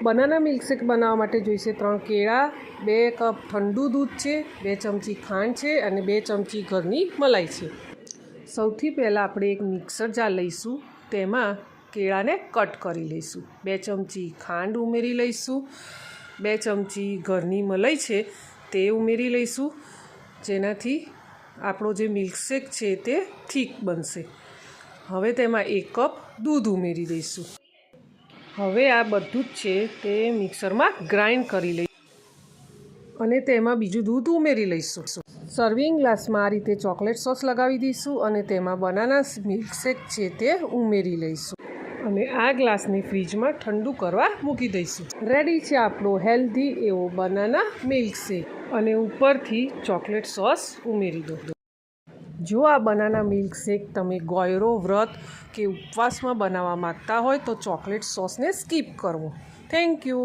Banana milkshake બનાવવા માટે જોઈશે 3 કેળા, 2 કપ ઠંડુ દૂધ છે, 2 ચમચી ખાંડ છે અને 2 ચમચી ઘરની મલાઈ છે। સૌથી પહેલાં આપણે એક મિક્સર જાર લઈશું, તેમાં કેળાને કટ કરી લઈશું। 2 ચમચી ખાંડ ઉમેરી લઈશું, 2 ચમચી ઘરની મલાઈ છે તે ઉમેરી લઈશું, જેનાથી આપણો જે મિલ્કશેક છે તે થીક બનશે। હવે તેમાં 1 કપ દૂધ ઉમેરી દઈશું। હવે આ બધું જ છે તે મિક્સરમાં ગ્રાઇન્ડ કરી લઈશું અને તેમાં બીજું દૂધ ઉમેરી લઈશું। સર્વિંગ ગ્લાસમાં આ રીતે ચોકલેટ સોસ લગાવી દઈશું અને તેમાં બનાના મિલ્કશેક છે તે ઉમેરી લઈશું અને આ ગ્લાસને ફ્રીજમાં ઠંડુ કરવા મૂકી દઈશું। રેડી છે આપણો હેલ્ધી એવો બનાના મિલ્કશેક અને ઉપરથી ચોકલેટ સોસ ઉમેરી દો। જો આ બનાના મિલ્કશેક તમે ગોયરો, વ્રત કે ઉપવાસમાં બનાવવા માગતા હોય તો ચોકલેટ સોસને સ્કીપ કરવો। Thank you.